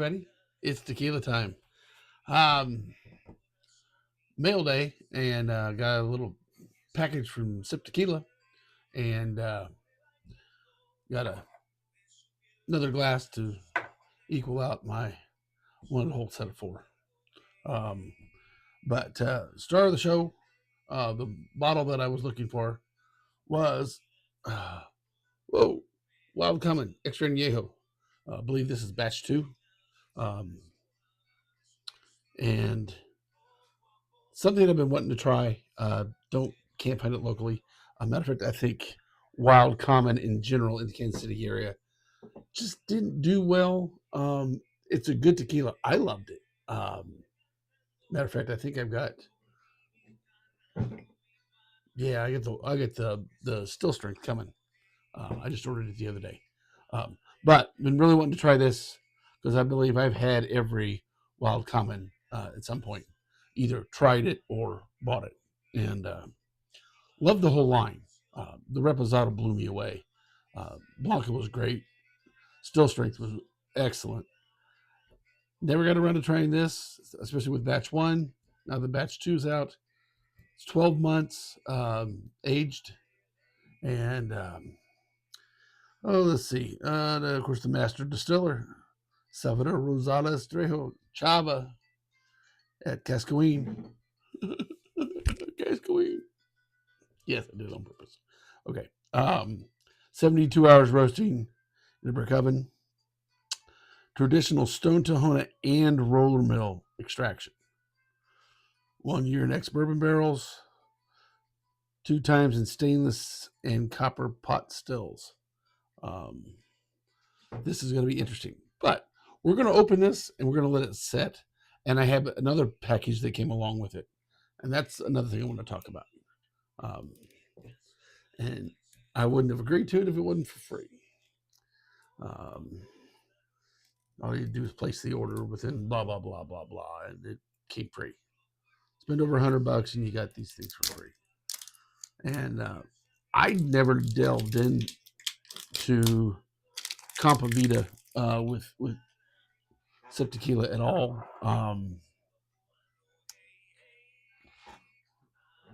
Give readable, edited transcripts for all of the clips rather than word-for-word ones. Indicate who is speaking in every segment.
Speaker 1: everybody. It's tequila time. Um, Mail day, and got a little package from Sip Tequila, and got another glass to equal out my one whole set of four. Um, but Star of the show, the bottle that I was looking for was uh, whoa, Wild Common Extra Anejo. I believe this is batch two, um, and something I've been wanting to try. Can't find it locally. Matter of fact, I think Wild Common in general in the Kansas City area just didn't do well. It's a good tequila. I loved it. Matter of fact, I think I've got I get the still strength coming. I just ordered it the other day. But been really wanting to try this because I believe I've had every Wild Common at some point, either tried it or bought it, and love the whole line. The Reposado blew me away. Blanca was great. Still strength was excellent. Never got around to trying this, especially with batch one. Now the batch two's out. It's 12 months aged, and let's see. Of course, the master distiller, Salvador Rosales Trejo Chava at Cascoine. Cascoine. Yes, I did it on purpose. Okay. 72 hours roasting in a brick oven. Traditional stone Tahona and roller mill extraction. 1 year in ex bourbon barrels. 2 times in stainless and copper pot stills. This is going to be interesting. But we're going to open this and we're going to let it set. And I have another package that came along with it. And that's another thing I want to talk about. And I wouldn't have agreed to it if it wasn't for free. All you do is place the order within blah, blah, blah, blah, blah. And it came free. Spend over $100 and you got these things for free. And I never delved into Compa Vita with Sip Tequila at all.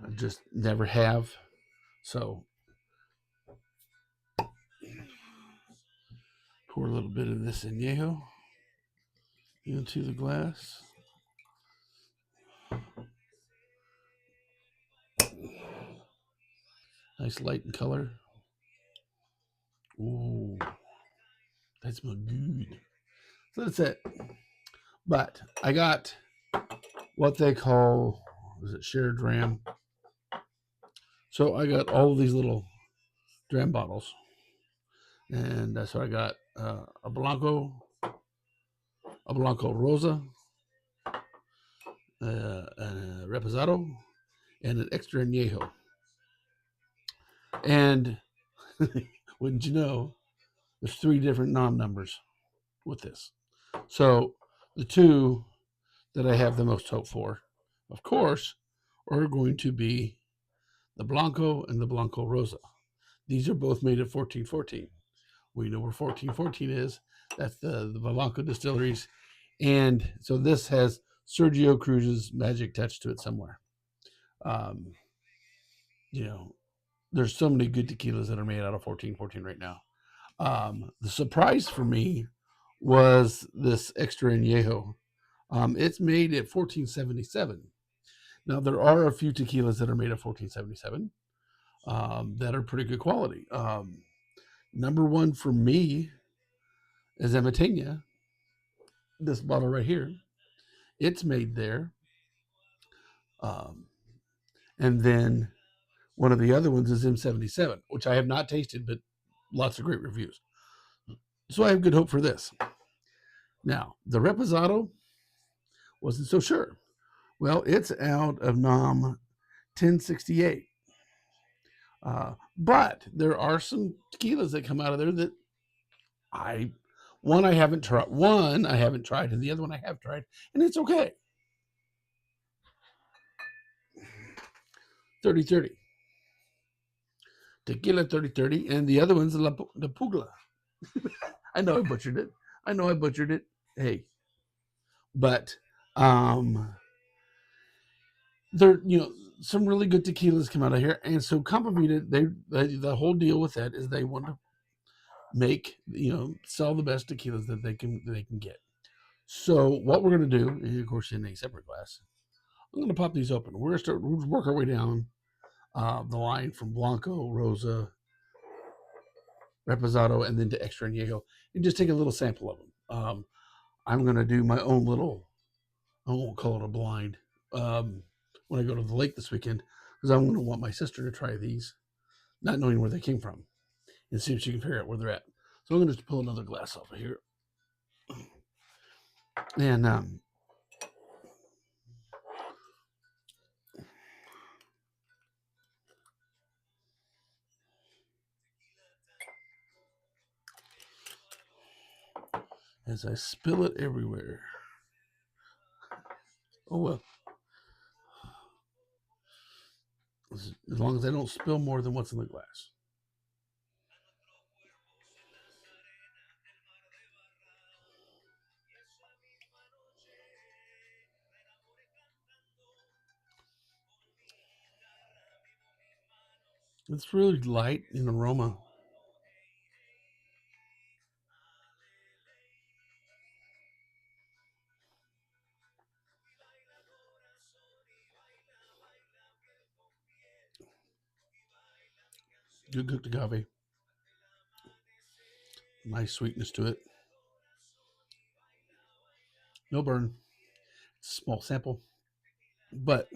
Speaker 1: I just never have. So pour a little bit of this añejo into the glass. Nice light in color. Ooh, that smells good. So that's it. But I got what they call, is it shared dram? So I got all of these little dram bottles. And so I got a Blanco Rosa, a Reposado, and an Extra Añejo. And wouldn't you know, there's 3 different nom numbers with this. So the 2 that I have the most hope for, of course, are going to be the Blanco and the Blanco Rosa. These are both made at 1414. We know where 1414 is. That's the Blanco distilleries. And so this has Sergio Cruz's magic touch to it somewhere. There's so many good tequilas that are made out of 1414 right now. The surprise for me was this Extra Añejo. It's made at 1477. Now, there are a few tequilas that are made at 1477 that are pretty good quality. Number one for me is Emetenia. This bottle right here. It's made there. And then one of the other ones is M77, which I have not tasted, but lots of great reviews. So I have good hope for this. Now, the Reposado wasn't so sure. Well, it's out of NOM 1068. But there are some tequilas that come out of there that I haven't tried. One I haven't tried, and the other one I have tried, and it's okay. 3030. Tequila 3030, and the other one's the Pugla. I know I butchered it. Hey, But um, there, some really good tequilas come out of here, and so Campavita, they the whole deal with that is they want to make sell the best tequilas that they can get. So what we're going to do, and of course in a separate glass, I'm going to pop these open. We'll work our way down the line from Blanco, Rosa, Reposado, and then to Extra Añejo, and just take a little sample of them. I'm going to do my own little, I won't call it a blind, when I go to the lake this weekend, because I'm going to want my sister to try these, not knowing where they came from, and see if she can figure out where they're at. So I'm going to just pull another glass off of here. And as I spill it everywhere. Oh well. As long as I don't spill more than what's in the glass. It's really light in aroma. Good cooked agave. Nice sweetness to it. No burn. It's a small sample. But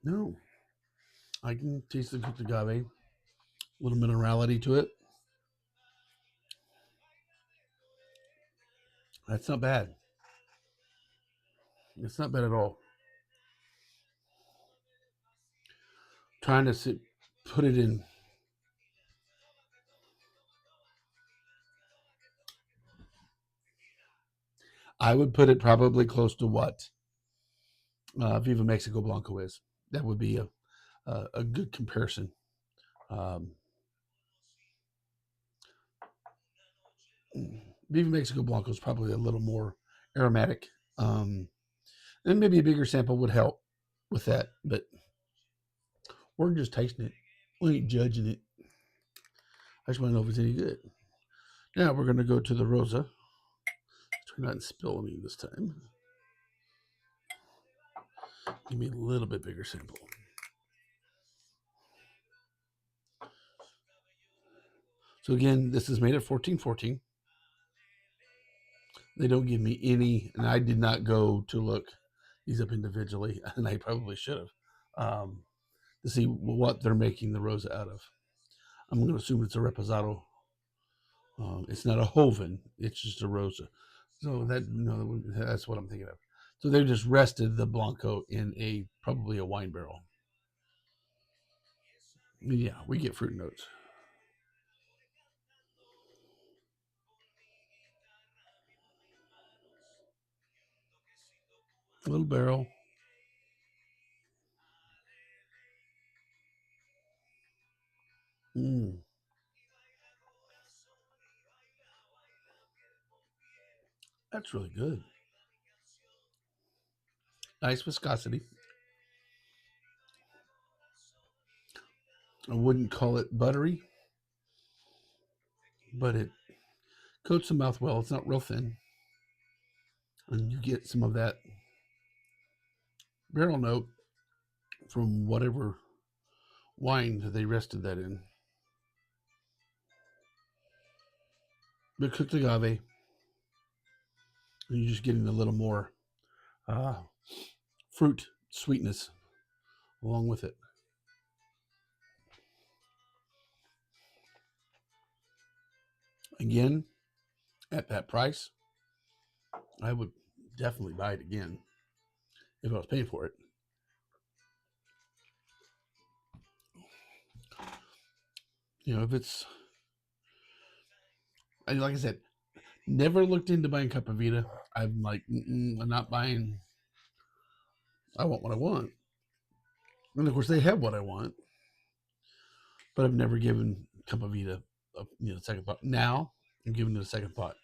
Speaker 1: no, I can taste the cooked agave. A little minerality to it. That's not bad. It's not bad at all. Trying to put it in. I would put it probably close to what Viva Mexico Blanco is. That would be a good comparison. Um, Viva Mexico Blanco is probably a little more aromatic. And maybe a bigger sample would help with that. But we're just tasting it. We ain't judging it. I just want to know if it's any good. Now we're going to go to the Rosa. Try not to spill any this time. Give me a little bit bigger sample. So again, this is made at 1414. They don't give me any, and I did not go to look these up individually, and I probably should have, to see what they're making the Rosa out of. I'm going to assume it's a Reposado. It's not a Hoven, it's just a Rosa. So that's what I'm thinking of. So they just rested the Blanco in probably a wine barrel. Yeah, we get fruit notes. A little barrel. Mm, that's really good. Nice viscosity. I wouldn't call it buttery, but it coats the mouth well. It's not real thin. And you get some of that barrel note from whatever wine that they rested that in. But cooked agave, and you're just getting a little more uh, fruit sweetness along with it. Again, at that price, I would definitely buy it again if I was paying for it. If it's, like I said, never looked into buying Cup of Vita. I'm like, I'm not buying. I want what I want. And of course, they have what I want, but I've never given Cup of Vita second thought. Now I'm giving it a second thought.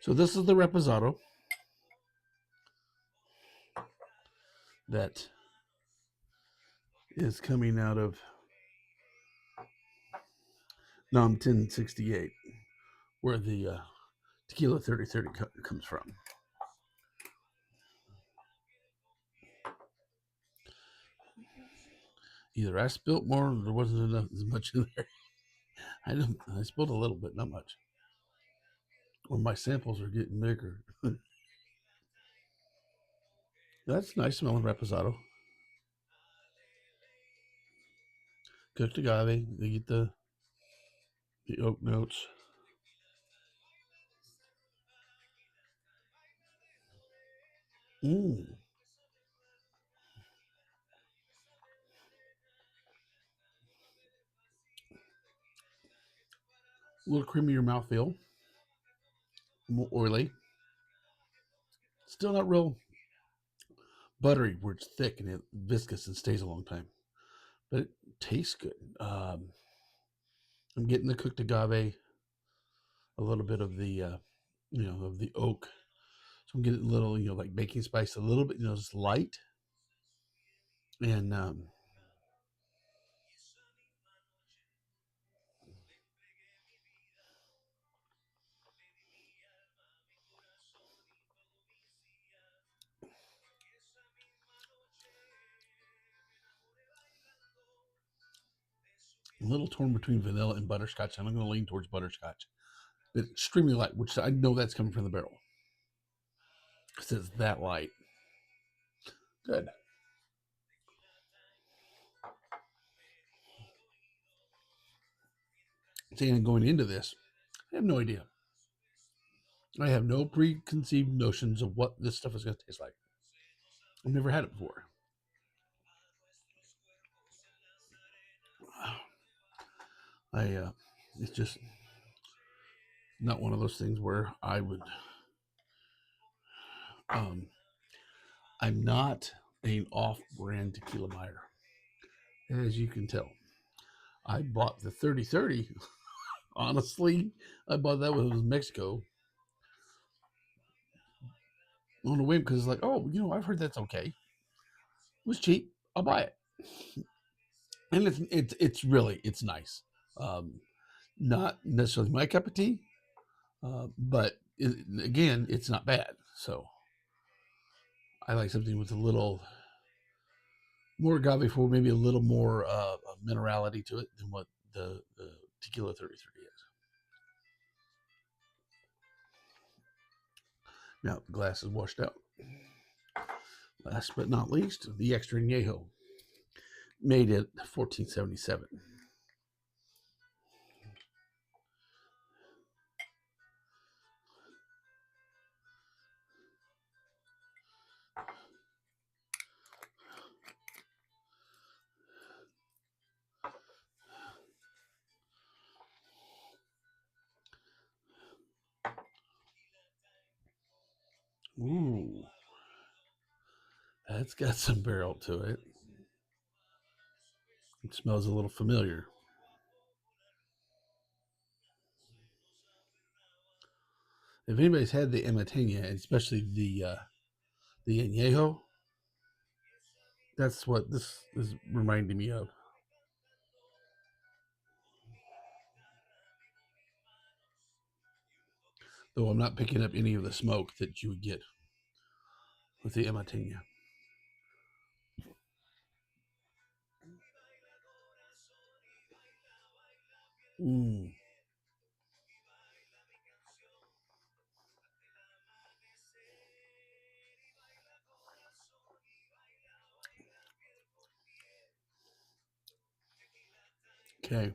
Speaker 1: So this is the reposado that is coming out of NOM 1068, where the tequila 3030 comes from. Either I spilt more, or there wasn't enough as much in there. I spilled a little bit, not much. Or my samples are getting bigger. That's nice smelling reposado. Cooked agave. They get the oak notes. Mm. A little creamier mouthfeel. More oily. Still not real buttery where it's thick and it viscous and stays a long time. But it tastes good. I'm getting the cooked agave, a little bit of the of the oak. So I'm getting a little, like baking spice, a little bit, just light. And a little torn between vanilla and butterscotch. I'm going to lean towards butterscotch. But extremely light, which I know that's coming from the barrel. Because it's that light. Good. Saying going into this, I have no idea. I have no preconceived notions of what this stuff is going to taste like. I've never had it before. It's just not one of those things where I would. Um, I'm not an off-brand tequila buyer, as you can tell. I bought the 3030. Honestly, I bought that when it was Mexico on a whim because it's like, oh, I've heard that's okay. It was cheap. I'll buy it, and it's really it's nice. Um, Not necessarily my cup of tea, but again, it's not bad. So I like something with a little more agave for maybe a little more minerality to it than what the tequila 33 is. Now the glass is washed out. Last but not least, the extra añejo, made it 1477. Ooh, that's got some barrel to it. It smells a little familiar. If anybody's had the Imatenia, especially the añejo, that's what this is reminding me of. Though I'm not picking up any of the smoke that you would get with the Imatenia. Mm. Okay.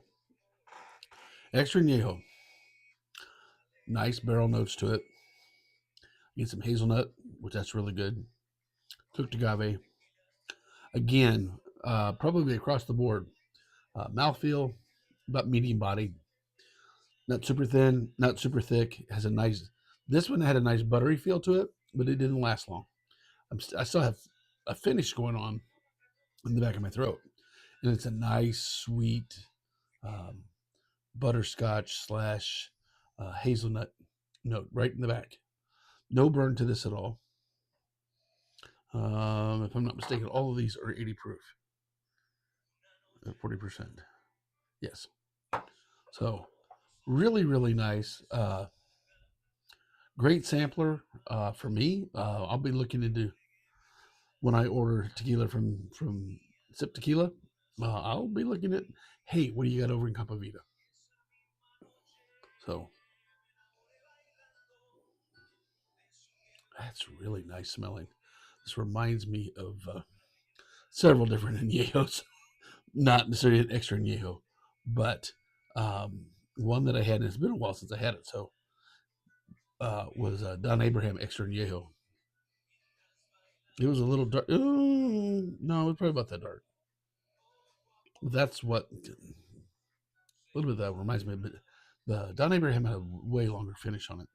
Speaker 1: Extra añejo. Nice barrel notes to it. Get some hazelnut, which that's really good. Cooked agave. Again, probably across the board. Mouthfeel, about medium body. Not super thin, not super thick. Has a nice. This one had a nice buttery feel to it, but it didn't last long. I still have a finish going on in the back of my throat. and it's a nice, sweet um, butterscotch slash hazelnut note right in the back. No burn to this at all. If I'm not mistaken, all of these are 80 proof, 40%. Yes. So really, really nice. Great sampler for me. I'll be looking into when I order tequila from Sip Tequila. I'll be looking at, hey, what do you got over in Campa Vida? So that's really nice smelling. This reminds me of several different añejos, not necessarily an extra añejo, but um, one that I had, and it's been a while since I had it, so was Don Abraham extra añejo. It was a little dark. No, it was probably about that dark. That's what a little bit of that reminds me of. But the Don Abraham had a way longer finish on it.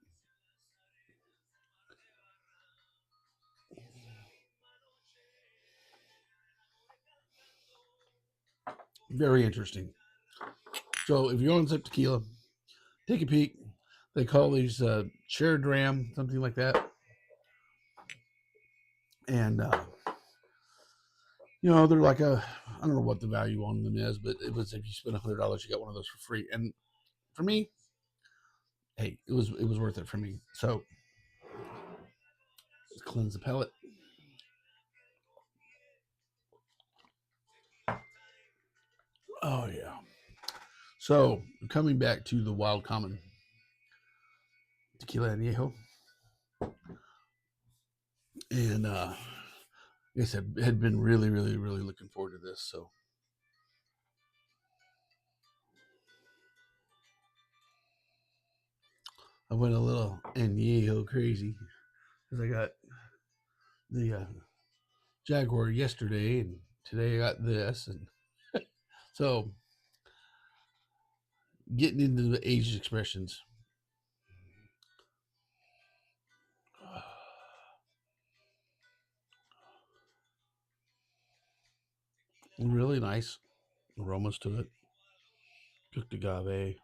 Speaker 1: Very interesting. So if you're on Zip Tequila, take a peek. They call these chair dram, something like that. And they're like I don't know what the value on them is, but it was if you spend $100, you got one of those for free. And for me, hey, it was worth it for me. So let's cleanse the palate. Oh yeah. So coming back to the Wild Common Tequila Anejo, and like I said, had been really, really, really looking forward to this. So I went a little Anejo crazy because I got the Jaguar yesterday, and today I got this, and so getting into the age expressions. Really nice aromas to it. Cooked agave,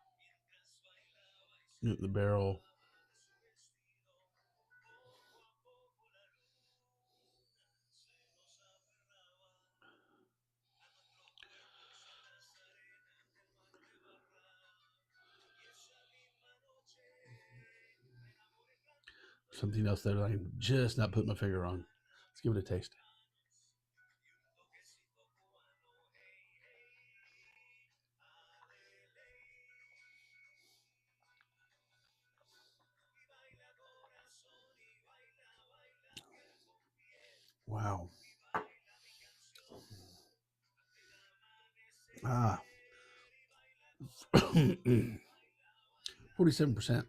Speaker 1: the barrel. Something else that I'm just not putting my finger on. Let's give it a taste. Wow. Ah, 47%.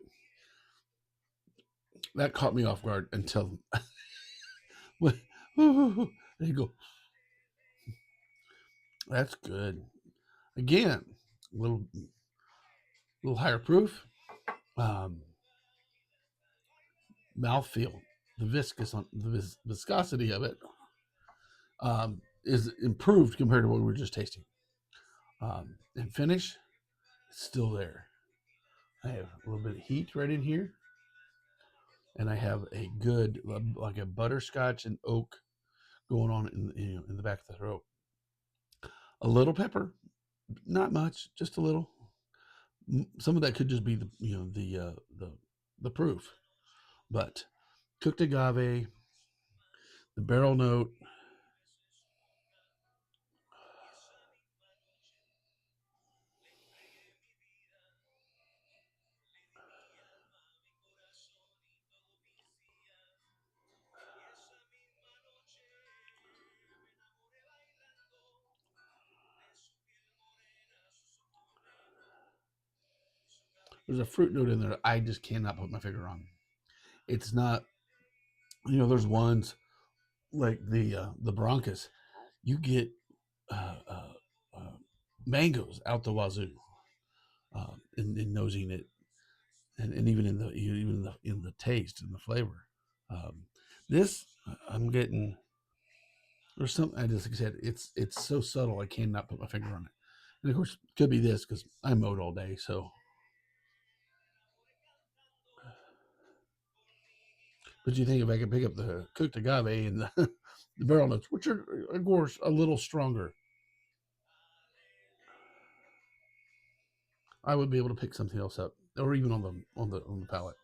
Speaker 1: That caught me off guard until there you go. That's good. Again, a little higher proof. Um, Mouthfeel, the viscosity of it is improved compared to what we were just tasting. And finish, it's still there. I have a little bit of heat right in here, and I have a good like a butterscotch and oak going on in the back of the throat. A little pepper, not much, just a little. Some of that could just be the proof, but cooked agave, the barrel note. There's a fruit note in there I just cannot put my finger on. It's not, there's ones like the Broncos. You get uh, uh, uh, mangoes out the wazoo in nosing it, and even in the taste and the flavor. Um, this I'm getting. There's something I just like I said. It's so subtle. I cannot put my finger on it. And of course, it could be this because I mowed all day. So, but you think if I could pick up the cooked agave and the barrel notes, which are of course a little stronger, I would be able to pick something else up, or even on the palate.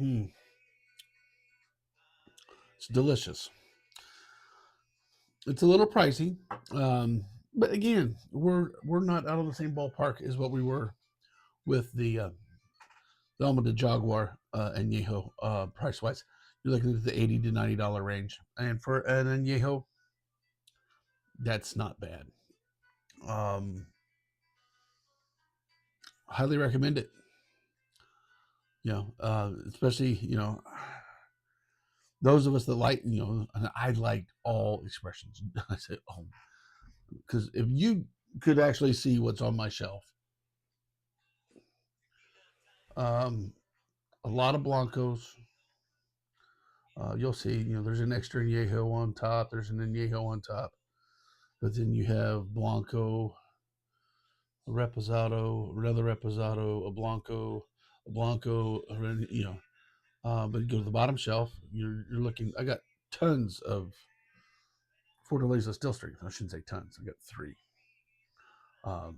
Speaker 1: Mm, it's delicious. It's a little pricey, um, but again, we're not out of the same ballpark as what we were with the Alma Jaguar and Añejo price wise. You're looking at the $80 to $90 range, and for an Añejo, that's not bad. Um, Highly recommend it. Especially those of us that like and I liked all expressions. I said, oh, because if you could actually see what's on my shelf, um, a lot of blancos. You'll see, there's an extra añejo on top. There's an añejo on top, but then you have blanco, a reposado, another reposado, a blanco, but you go to the bottom shelf, you're looking. I got tons of Fortaleza still strength. I shouldn't say tons. I got three. Um,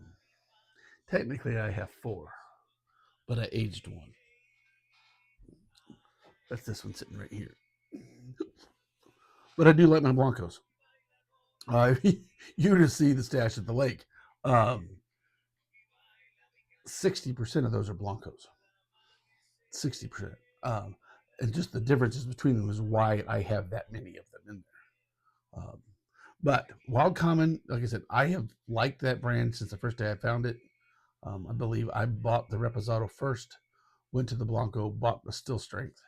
Speaker 1: Technically, I have four, but I aged one. That's this one sitting right here. But I do like my blancos. You just see the stash at the lake. 60% of those are blancos. 60%. And just the differences between them is why I have that many of them in there. But Wild Common, like I said, I have liked that brand since the first day I found it. I believe I bought the Reposado first, went to the Blanco, bought the Still Strength,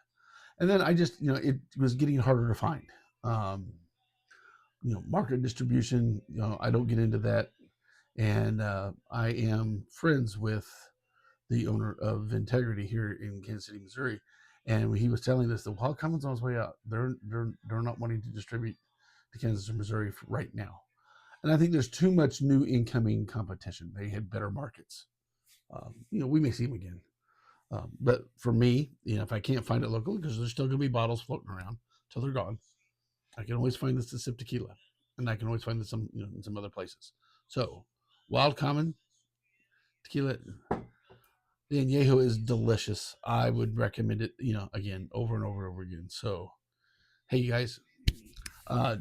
Speaker 1: and then I just, it was getting harder to find. Um, Market distribution, I don't get into that, and I am friends with the owner of Integrity here in Kansas City, Missouri, and he was telling us that Wild Common's on his way out. They're not wanting to distribute to Kansas or Missouri right now, and I think there's too much new incoming competition. They had better markets. We may see them again, but for me, if I can't find it locally, because there's still going to be bottles floating around till they're gone, I can always find this to Sip Tequila, and I can always find this in some other places. So, Wild Common Tequila, the añejo is delicious. I would recommend it, again, over and over and over again. So, hey, you guys,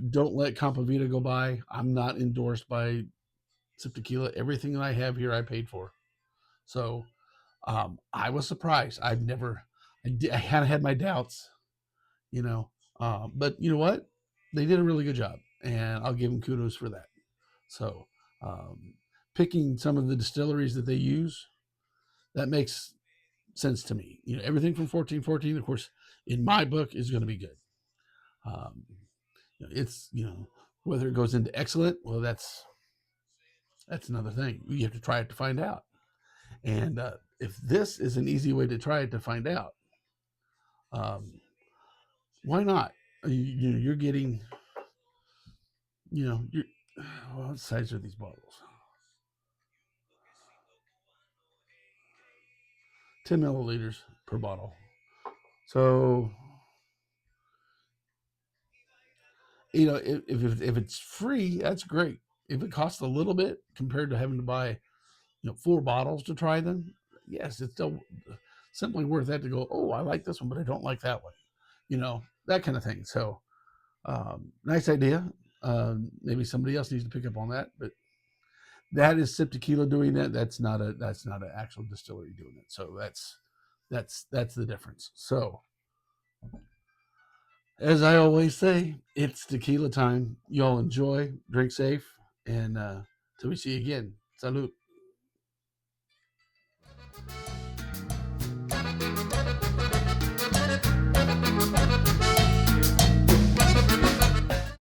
Speaker 1: don't let Campa Vita go by. I'm not endorsed by Sip Tequila. Everything that I have here, I paid for. So, I was surprised. I had my doubts, you know, but you know what? They did a really good job, and I'll give them kudos for that. So, um, picking some of the distilleries that they use, that makes sense to me. Everything from 1414, of course, in my book is going to be good. Um, it's whether it goes into excellent, well, that's another thing. You have to try it to find out. And if this is an easy way to try it to find out, um, why not? You're getting, you're, well, what size are these bottles? 10 milliliters per bottle. So, if it's free, that's great. If it costs a little bit compared to having to buy, four bottles to try them, yes, it's still simply worth that to go, oh, I like this one, but I don't like that one. That kind of thing. So, nice idea. Maybe somebody else needs to pick up on that, but that is Sip Tequila doing that. That's not an actual distillery doing it. So that's the difference. So, as I always say, it's tequila time. Y'all enjoy, drink safe, and till we see you again. Salute.